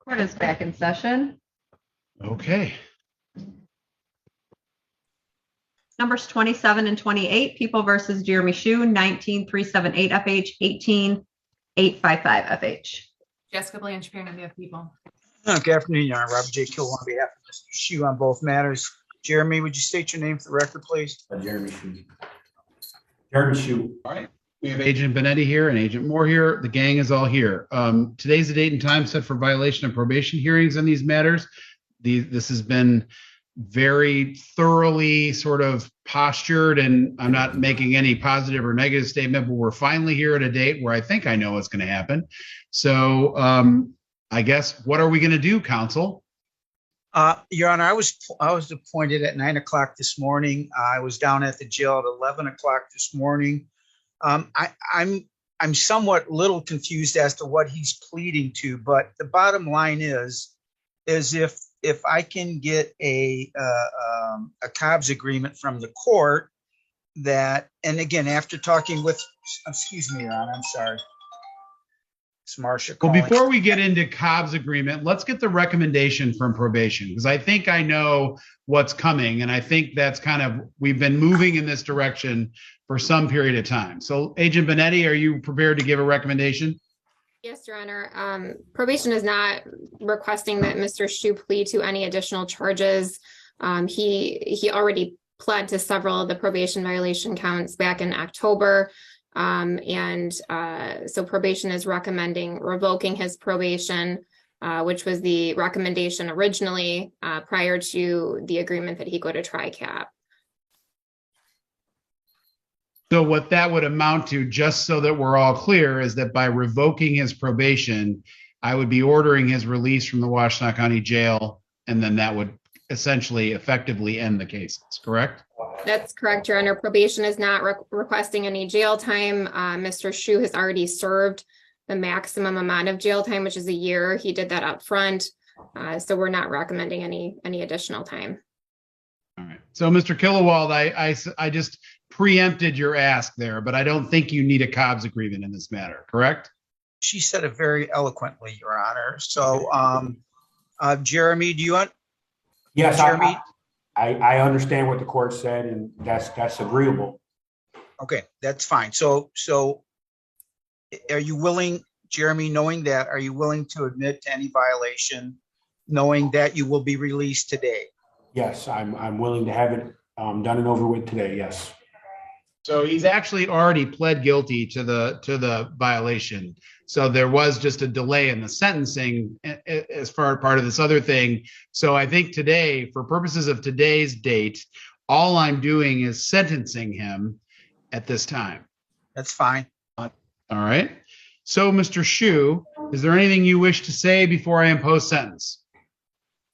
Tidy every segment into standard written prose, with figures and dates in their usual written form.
Court is back in session. Okay. Numbers 27 and 28, People versus Jeremy Shupe, 19378 FH, 18855 FH. Jessica Blanche, appearing on behalf of People. Good afternoon, Your Honor. Robert J. Kill on behalf of Mr. Shupe on both matters. Jeremy, would you state your name for the record, please? Jeremy Shupe. Jeremy Shupe. All right. We have Agent Benetti here and Agent Moore here. The gang is all here. Today's the date and time set for violation of probation hearings on these matters. This has been very thoroughly sort of postured, and I'm not making any positive or negative statement, but we're finally here at a date where I think I know what's going to happen. So I guess, what are we going to do, counsel? Your Honor, I was appointed at 9 o'clock this morning. I was down at the jail at 11 o'clock this morning. I'm somewhat little confused as to what he's pleading to, but the bottom line is if I can get a Cobb's agreement from the court that, and again, after talking with, excuse me, Your Honor, I'm sorry. It's Marcia calling. Well, before we get into Cobb's agreement, let's get the recommendation from probation, because I think I know what's coming, and I think that's kind of, we've been moving in this direction for some period of time. So Agent Benetti, are you prepared to give a recommendation? Yes, Your Honor. Probation is not requesting that Mr. Shupe plead to any additional charges. He already pled to several of the probation violation counts back in October. So probation is recommending revoking his probation, which was the recommendation originally prior to the agreement that he go to TRICAP. So what that would amount to, just so that we're all clear, is that by revoking his probation, I would be ordering his release from the Washtenaw County Jail, and then that would essentially effectively end the cases, correct? That's correct, Your Honor. Probation is not requesting any jail time. Mr. Shupe has already served the maximum amount of jail time, which is a year. He did that up front. So we're not recommending any additional time. All right. So Mr. Killowald, I just preempted your ask there, but I don't think you need a Cobb's agreement in this matter, correct? She said it very eloquently, Your Honor. So, Jeremy, do you want? Yes, Jeremy? I understand what the court said, and that's agreeable. Okay, that's fine. So are you willing, Jeremy, knowing that, are you willing to admit to any violation, knowing that you will be released today? Yes, I'm willing to have it done and over with today. Yes. So he's actually already pled guilty to the violation. So there was just a delay in the sentencing as far part of this other thing. So I think today, for purposes of today's date, all I'm doing is sentencing him at this time. That's fine. All right. So Mr. Shupe, is there anything you wish to say before I impose sentence?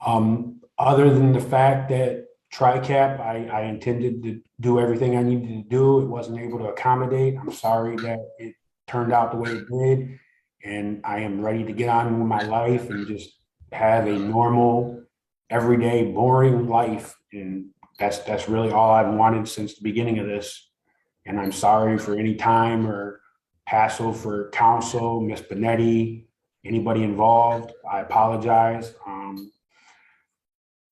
Other than the fact that TRICAP, I intended to do everything I needed to do. It wasn't able to accommodate. I'm sorry that it turned out the way it did. And I am ready to get on with my life and just have a normal, everyday, boring life. And that's really all I've wanted since the beginning of this. And I'm sorry for any time or hassle for counsel, Ms. Benetti, anybody involved. I apologize.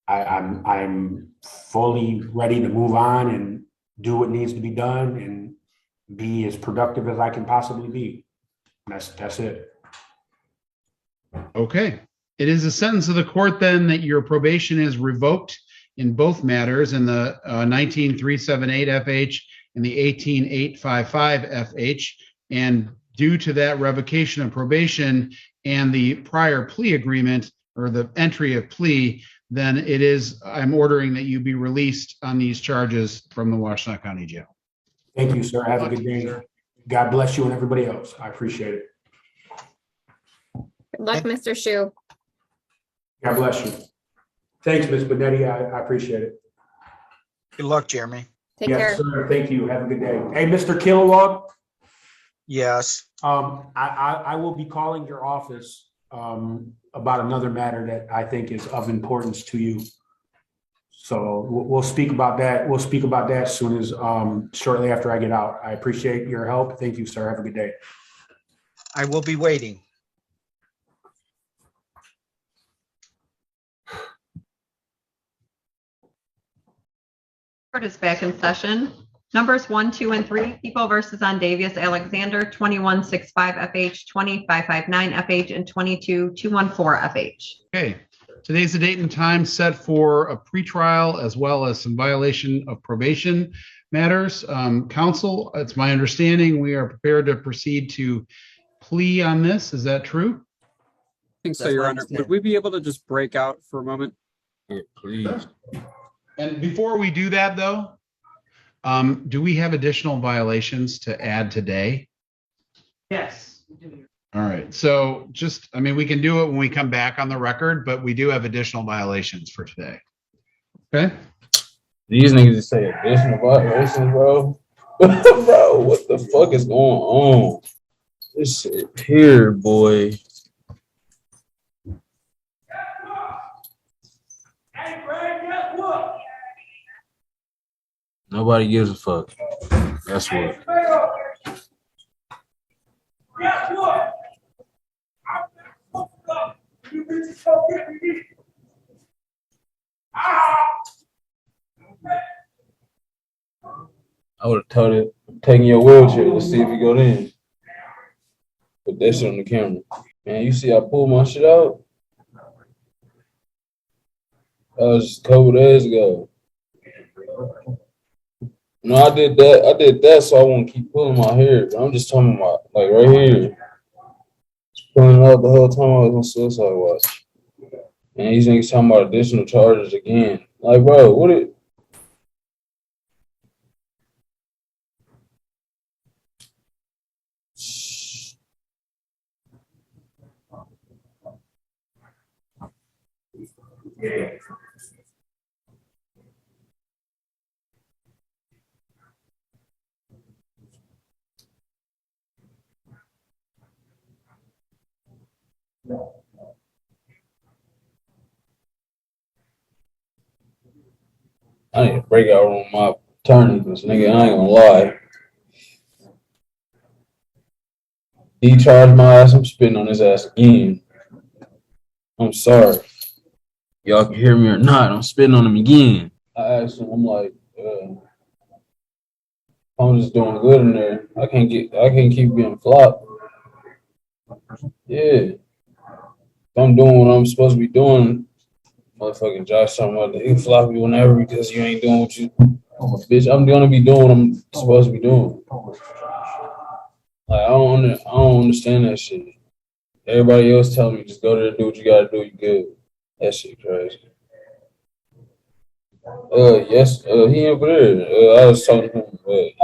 I'm fully ready to move on and do what needs to be done and be as productive as I can possibly be. That's it. Okay. It is a sentence of the court then that your probation is revoked in both matters, in the 19378 FH and the 18855 FH. And due to that revocation of probation and the prior plea agreement, or the entry of plea, then I'm ordering that you be released on these charges from the Washtenaw County Jail. Thank you, sir. Have a good day. God bless you and everybody else. I appreciate it. Good luck, Mr. Shupe. God bless you. Thanks, Ms. Benetti. I appreciate it. Good luck, Jeremy. Take Yes, care. sir. Thank you. Have a good day. Hey, Mr. Kilowog. Yes. I will be calling your office about another matter that I think is of importance to you. So we'll speak about that. We'll speak about that as soon as shortly after I get out. I appreciate your help. Thank you, sir. Have a good day. I will be waiting. Court is back in session. Numbers 1, 2, and 3, People versus Ondavius Alexander, 2165 FH, 2559 FH, and 22214 FH. Okay. Today's the date and time set for a pretrial as well as some violation of probation matters. Counsel, it's my understanding we are prepared to proceed to plea on this. Is that true? I think so, That's Your my Honor. Would understanding. we be able to just break out for a moment? Yeah, please. And before we do that, though, do we have additional violations to add today? Yes. All right. So we can do it when we come back on the record, but we do have additional violations for today. Okay. These niggas just say additional violations, bro. Bro, what the fuck is going on? This shit here, boy. Nobody gives a fuck. That's what. I would have told it, taking your wheelchair. Let's see if you go in. Put that shit on the camera. Man, you see I pulled my shit out? That was just a couple days ago. No, I did that so I won't keep pulling my hair. But I'm just talking about, like, right here. Just pulling it out the whole time I was on suicide watch. And these niggas talking about additional charges again. Like, bro, what it... I need to break out on my attorney because, nigga, I ain't gonna lie. He charged my ass. I'm spitting on his ass again. I'm sorry. Y'all can hear me or not. I'm spitting on him again. I asked him, I'm like, I'm just doing good in there. I can't keep getting flopped. Yeah. If I'm doing what I'm supposed to be doing, motherfucking Josh talking about he flop you whenever because you ain't doing what you, bitch. I'm gonna be doing what I'm supposed to be doing. Like I don't understand that shit. Everybody else telling me just go there, do what you gotta do, you good. That shit crazy. Yes, he over there. I was talking to him today.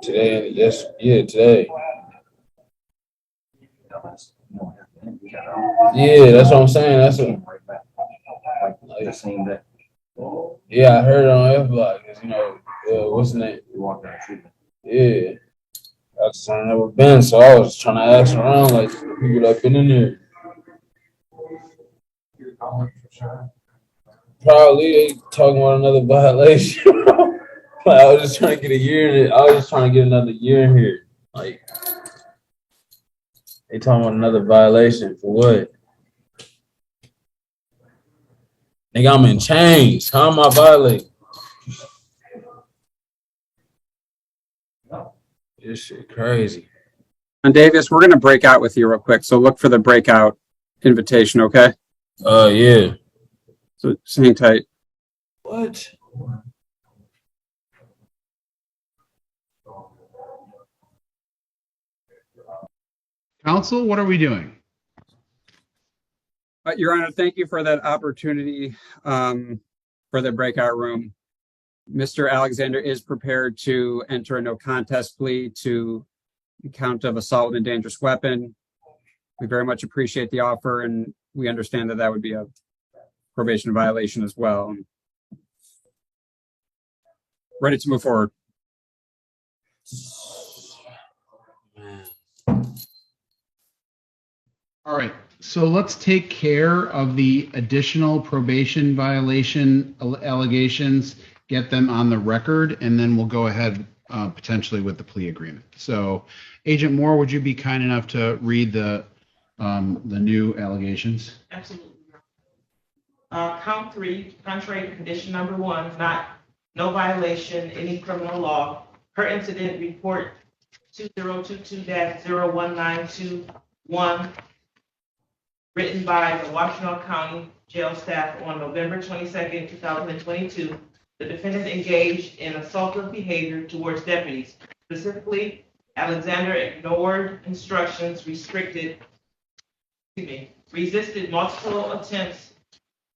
Today. Yeah, that's what I'm saying. That's what. Yeah, I heard it on F-Block. What's the name? Yeah. I've never been, so I was trying to ask around, like, the people that been in there. Probably they talking about another violation. Like, I was just trying to get a year in it. I was just trying to get another year in here. Like, they talking about another violation for what? Nigga, I'm in chains. How am I violating? This shit crazy. Ondavius, we're going to break out with you real quick. So look for the breakout invitation, okay? Yeah. So hang tight. What? Counsel, what are we doing? Your Honor, thank you for that opportunity for the breakout room. Mr. Alexander is prepared to enter a no contest plea to the count of assault with a dangerous weapon. We very much appreciate the offer, and we understand that that would be a probation violation as well. Ready to move forward. All right. So let's take care of the additional probation violation allegations, get them on the record, and then we'll go ahead potentially with the plea agreement. So, Agent Moore, would you be kind enough to read the new allegations? Absolutely. Count 3, contrary to condition number 1, not no violation, any criminal law, per incident report 2022-0192-1, written by the Washtenaw County Jail staff on November 22nd, 2022. The defendant engaged in assaultive behavior towards deputies. Specifically, Alexander ignored instructions, resisted multiple attempts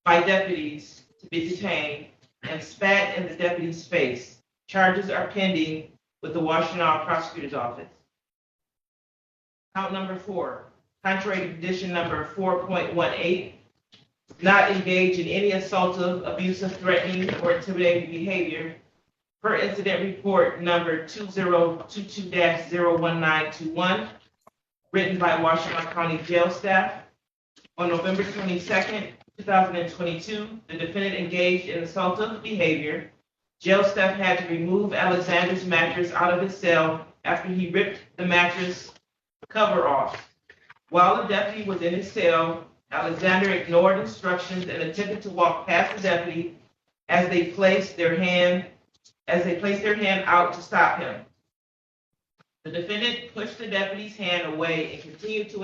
by deputies to be detained, and spat in the deputy's face. Charges are pending with the Washtenaw Prosecutor's Office. Count number 4, contrary to condition number 4.18, not engage in any assaultive, abusive, threatening, or intimidating behavior, per incident report number 2022-01921, written by Washtenaw County Jail staff. On November 22nd, 2022, the defendant engaged in assaultive behavior. Jail staff had to remove Alexander's mattress out of his cell after he ripped the mattress cover off. While the deputy was in his cell, Alexander ignored instructions and attempted to walk past the deputy as they placed their hand out to stop him. The defendant pushed the deputy's hand away and continued to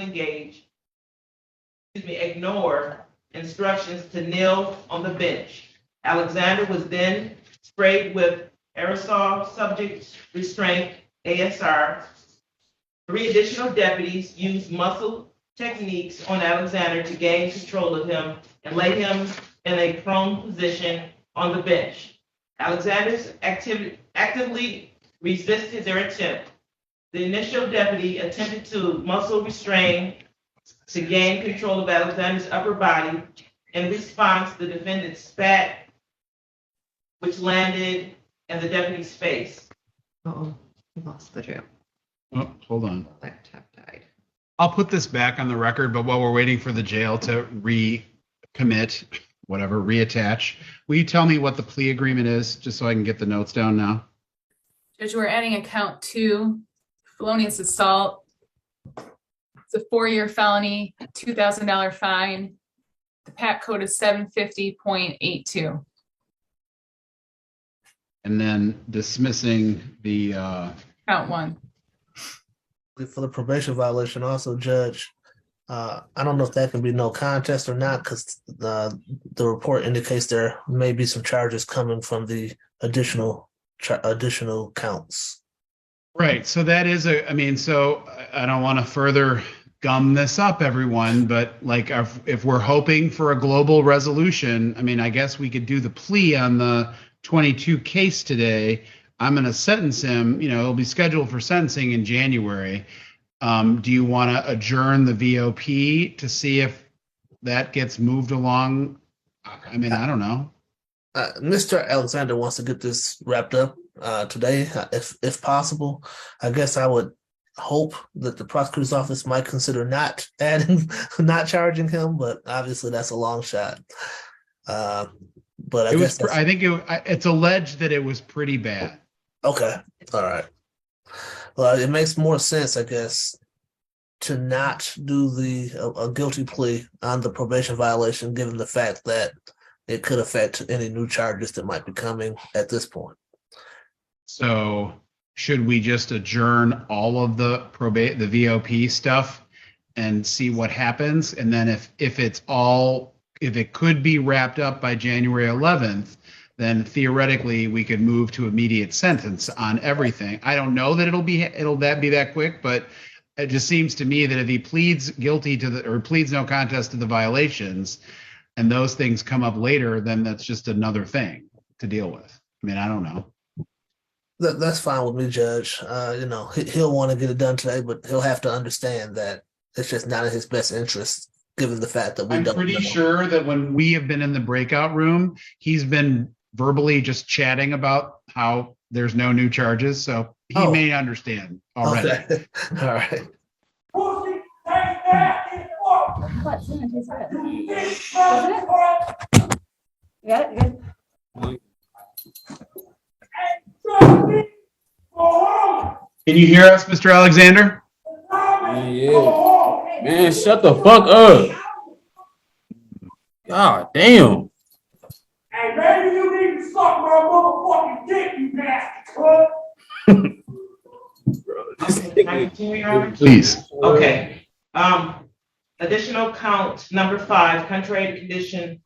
ignore instructions to kneel on the bench. Alexander was then sprayed with aerosol subject restraint, ASR. 3 additional deputies used muscle techniques on Alexander to gain control of him and lay him in a prone position on the bench. Alexander's actively resisted their attempt. The initial deputy attempted to muscle restrain to gain control of Alexander's upper body. In response, the defendant spat, which landed in the deputy's face. Uh-oh, we lost the jail. Oh, hold on. Laptop died. I'll put this back on the record, but while we're waiting for the jail to reattach, will you tell me what the plea agreement is, just so I can get the notes down now? Judge, we're adding a count 2, felonious assault. It's a 4-year felony, $2,000 fine. The PAC code is 750.82. And then dismissing the Count 1. For the probation violation, also, Judge, I don't know if that can be no contest or not, because the report indicates there may be some charges coming from the additional counts. Right. So that is so I don't want to further gum this up, everyone, but like if we're hoping for a global resolution, I guess we could do the plea on the 22 case today. I'm going to sentence him, it'll be scheduled for sentencing in January. Do you want to adjourn the VOP to see if that gets moved along? I don't know. Mr. Alexander wants to get this wrapped up today, if possible. I guess I would hope that the prosecutor's office might consider not charging him, but obviously that's a long shot. But I think it's alleged that it was pretty bad. Okay. All right. Well, it makes more sense, I guess, to not do a guilty plea on the probation violation, given the fact that it could affect any new charges that might be coming at this point. So should we just adjourn all of the VOP stuff and see what happens? And then if it could be wrapped up by January 11th, then theoretically we could move to immediate sentence on everything. I don't know that it'll be that quick, but it just seems to me that if he pleads guilty or pleads no contest to the violations, and those things come up later, then that's just another thing to deal with. I don't know. That's fine with me, Judge. He'll want to get it done today, but he'll have to understand that it's just not in his best interest, given the fact that I'm pretty sure that when we have been in the breakout room, he's been verbally just chatting about how there's no new charges. So he may understand already. Okay. All right. You got it? Good. Can you hear us, Mr. Alexander? Yeah. Man, shut the fuck up. God damn. Hey, maybe you need to suck my motherfucking dick, you bastard. Okay, can I continue, Your Honor? Please. Okay. Additional count number 5, contrary to condition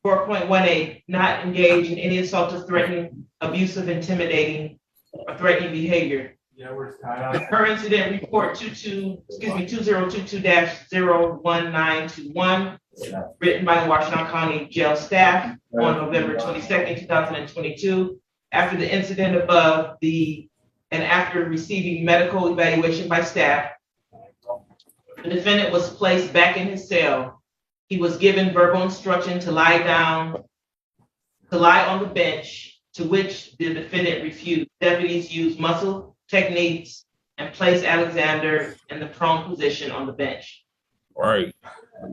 4.18, not engage in any assault or threatening, abusive, intimidating, or threatening behavior. Yeah, we're The per incident report 2022-01921, written by the Washington County Jail staff on November 22nd, 2022. After the incident above, and after receiving medical evaluation by staff, the defendant was placed back in his cell. He was given verbal instruction to lie down, to lie on the bench, to which the defendant refused. Deputies used muscle techniques and placed Alexander in the prone position on the bench. Right.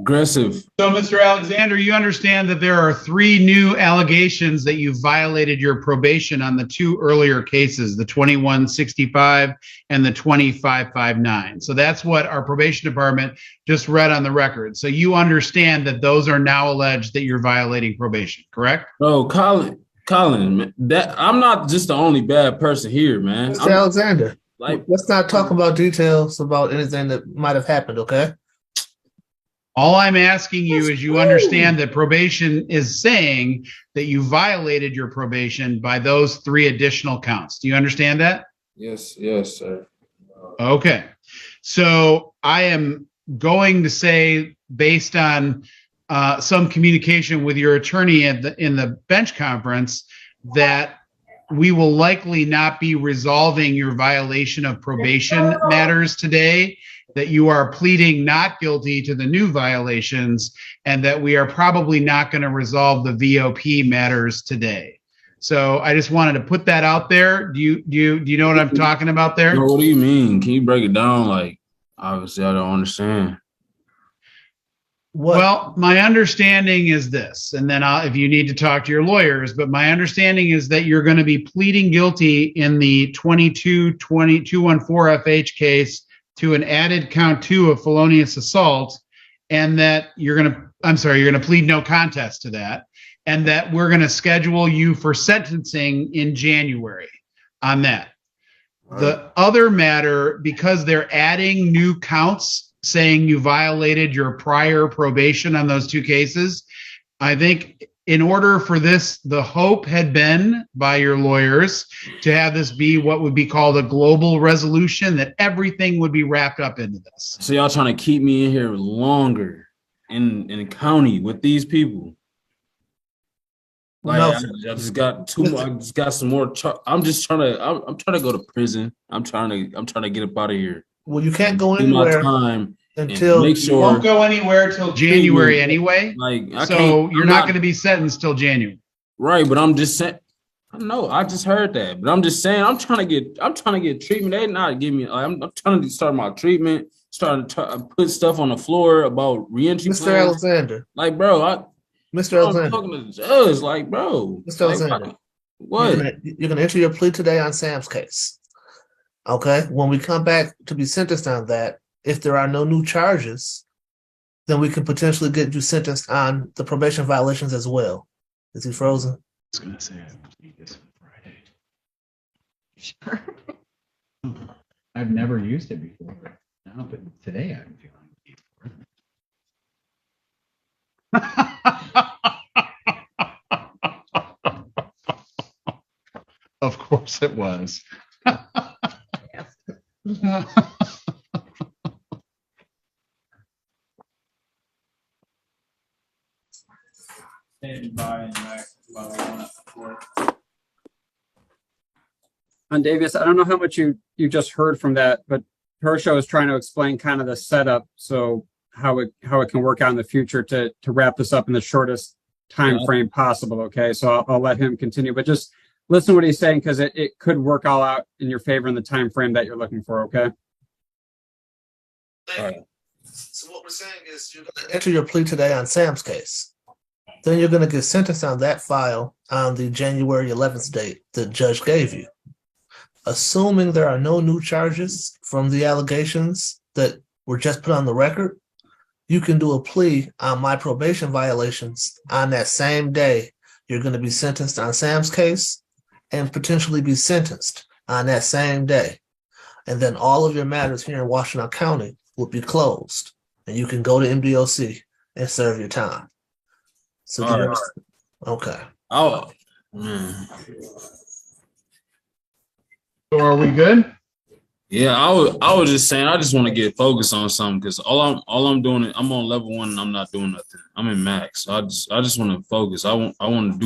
Aggressive. So, Mr. Alexander, you understand that there are 3 new allegations that you violated your probation on the 2 earlier cases, the 2165 and the 2559. So that's what our probation department just read on the record. So you understand that those are now alleged that you're violating probation, correct? Oh, Colin, man, that I'm not just the only bad person here, man. Mr. Alexander, Like, let's not talk about details about anything that might have happened, okay? All I'm asking you is you understand that probation is saying that you violated your probation by those 3 additional counts. Do you understand that? yes, sir. Okay. So I am going to say, based on some communication with your attorney in the bench conference, that we will likely not be resolving your violation of probation matters today, that you are pleading not guilty to the new violations, and that we are probably not going to resolve the VOP matters today. So I just wanted to put that out there. Do you know what I'm talking about there? No, what do you mean? Can you break it down? Like, obviously, I don't understand. What? Well, my understanding is this, and then if you need to talk to your lawyers, but my understanding is that you're going to be pleading guilty in the 214 FH case to an added count 2 of felonious assault, and that you're going to plead no contest to that, and that we're going to schedule you for sentencing in January on that. The other matter, because they're adding new counts saying you violated your prior probation on those 2 cases, I think in order for this, the hope had been by your lawyers to have this be what would be called a global resolution, that everything would be wrapped up into this. So y'all trying to keep me in here longer in the county with these people? Like, No. I just got some more. I'm trying to go to prison. I'm trying to get up out of here. Well, you can't go Do my anywhere time until make You sure. won't go anywhere till January anyway, Like, so you're not going to be sentenced till January. Right, but I'm just saying. I know. I just heard that, but I'm just saying. I'm trying to get treatment. They not give me. I'm trying to start my treatment. Starting to put stuff on the floor about reentry Mr. plans. Alexander. Like, bro, Mr. I'm Alexander. talking to the judge. Like, bro, Mr. like, Alexander. what? You're gonna enter your plea today on Sam's case. Okay. When we come back to be sentenced on that, if there are no new charges, then we can potentially get you sentenced on the probation violations as well. Is he frozen? I was going to say I need this on Friday. Sure. I've never used it before. No, but today I'm feeling the need for it. Of course it was. Ondavius, I don't know how much you just heard from that, but Hersho is trying to explain kind of the setup, so how it can work out in the future to wrap this up in the shortest time frame possible. Okay, so I'll let him continue, but just listen to what he's saying, because it could work all out in your favor in the time frame that you're looking for. Okay. All right. So what we're saying is you're going to enter your plea today on Sam's case. Then you're going to get sentenced on that file on the January 11th date the judge gave you. Assuming there are no new charges from the allegations that were just put on the record, you can do a plea on my probation violations on that same day you're going to be sentenced on Sam's case and potentially be sentenced on that same day. And then all of your matters here in Washington County will be closed, and you can go to MDOC and serve your time. So, do you understand? Okay. Oh, man. So are we good? Yeah, I was just saying I just want to get focused on something because all I'm doing is I'm on level 1 and I'm not doing nothing. I'm in max. So I just want to focus. I want to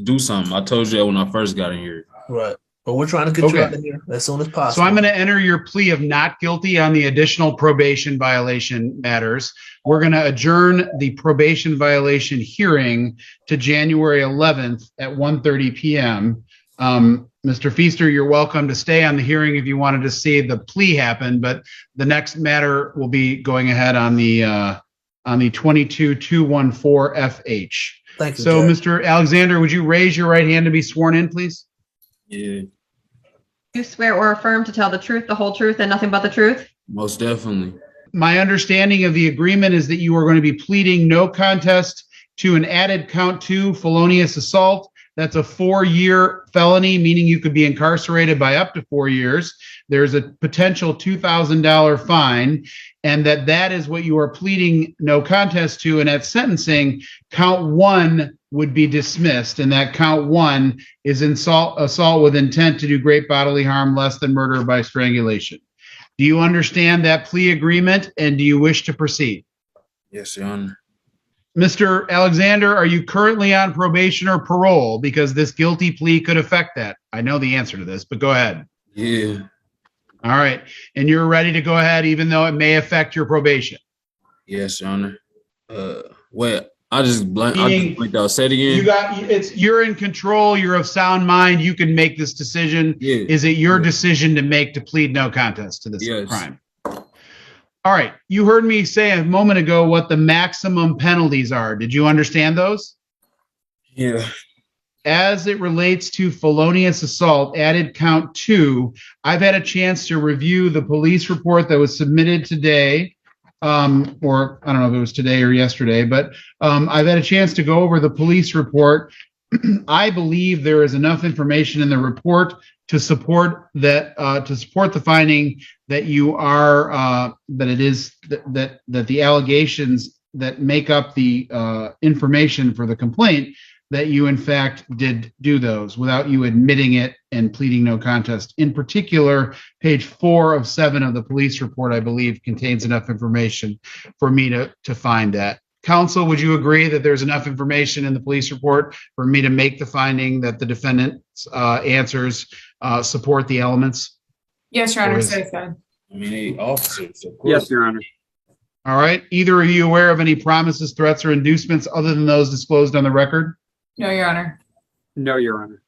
do something. I told you that when I first got in here. Right. But we're trying to get you out of here as soon as possible. So I'm going to enter your plea of not guilty on the additional probation violation matters. We're going to adjourn the probation violation hearing to January 11th at 1:30 p.m. Mr. Feaster, you're welcome to stay on the hearing if you wanted to see the plea happen, but the next matter will be going ahead on the 22-214 FH. Thank you. So, Judge. Mr. Alexander, would you raise your right hand to be sworn in, please? Yeah, You swear or affirm to tell the truth, the whole truth, and nothing but the truth? most definitely. My understanding of the agreement is that you are going to be pleading no contest to an added count 2 felonious assault. That's a 4-year felony, meaning you could be incarcerated by up to 4 years. There's a potential $2,000 fine, and that is what you are pleading no contest to. And at sentencing, count 1 would be dismissed, and that count 1 is assault with intent to do great bodily harm less than murder by strangulation. Do you understand that plea agreement, and do you wish to proceed? Yes, Your Honor. Mr. Alexander, are you currently on probation or parole? Because this guilty plea could affect that. I know the answer to this, but go ahead. Yeah. All right. And you're ready to go ahead, even though it may affect your probation? Yes, Your Honor. Wait, I just blanked out. Say it again. You're in control. You're of sound mind. You can make this decision. Yeah. Is it your decision to make to plead no contest to this crime? All right. You heard me say a moment ago what the maximum penalties are. Did you understand those? Yeah. As it relates to felonious assault, added count 2, I've had a chance to review the police report that was submitted today, or I don't know if it was today or yesterday, but I've had a chance to go over the police report. I believe there is enough information in the report to support that, to support the finding that you are that the allegations that make up the information for the complaint, that you in fact did do those without you admitting it and pleading no contest. In particular, page 4 of 7 of the police report, I believe, contains enough information for me to find that. Counsel, would you agree that there's enough information in the police report for me to make the finding that the defendant's answers support the elements? Yes, Your Honor. So said. I mean, officers, of course. Yes, Your Honor. All right. Either are you aware of any promises, threats, or inducements other than those disclosed on the record? No, Your Honor. No, Your Honor.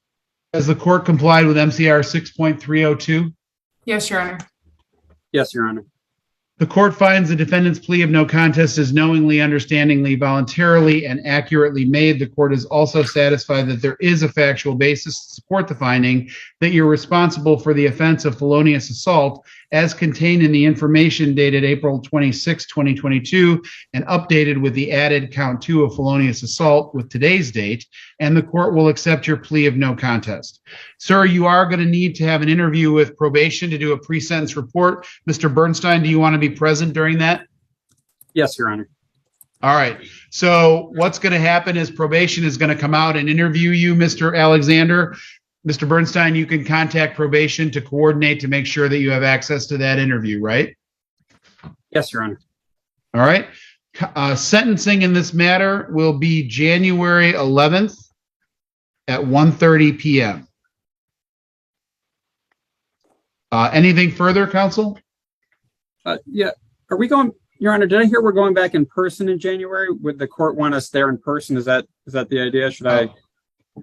Has the court complied with MCR 6.302? Yes, Your Honor. Yes, Your Honor. The court finds the defendant's plea of no contest is knowingly, understandingly, voluntarily, and accurately made. The court is also satisfied that there is a factual basis to support the finding that you're responsible for the offense of felonious assault as contained in the information dated April 26, 2022, and updated with the added count 2 of felonious assault with today's date, and the court will accept your plea of no contest. Sir, you are going to need to have an interview with probation to do a pre-sentence report. Mr. Bernstein, do you want to be present during that? Yes, Your Honor. All right. So what's going to happen is probation is going to come out and interview you, Mr. Alexander. Mr. Bernstein, you can contact probation to coordinate to make sure that you have access to that interview, right? Yes, Your Honor. All right. Sentencing in this matter will be January 11th at 1:30 p.m. Anything further, counsel? Yeah. Are we going, Your Honor, did I hear we're going back in person in January? Would the court want us there in person? Is that the idea? Should I?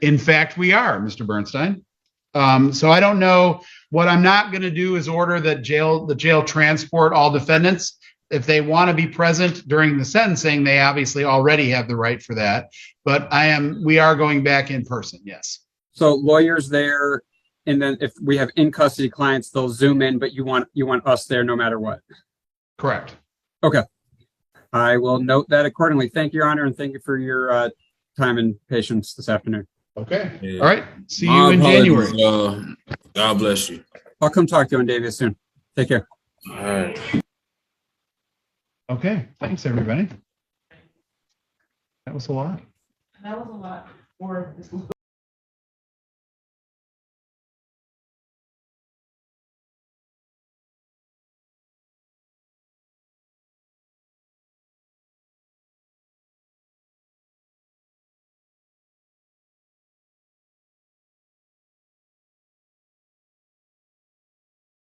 In fact, we are, Mr. Bernstein. So I don't know. What I'm not going to do is order that the jail transport all defendants. If they want to be present during the sentencing, they obviously already have the right for that. But we are going back in person, yes. So lawyers there, and then if we have in custody clients, they'll Zoom in, but you want us there no matter what. Correct. Okay. I will note that accordingly. Thank you, Your Honor, and thank you for your time and patience this afternoon. Okay. Yeah. All right. See My you in apologies, January. y'all. God bless you. I'll come talk to you on Ondavius soon. Take care. All right. Okay. Thanks, everybody. That was a lot. That was a lot for this.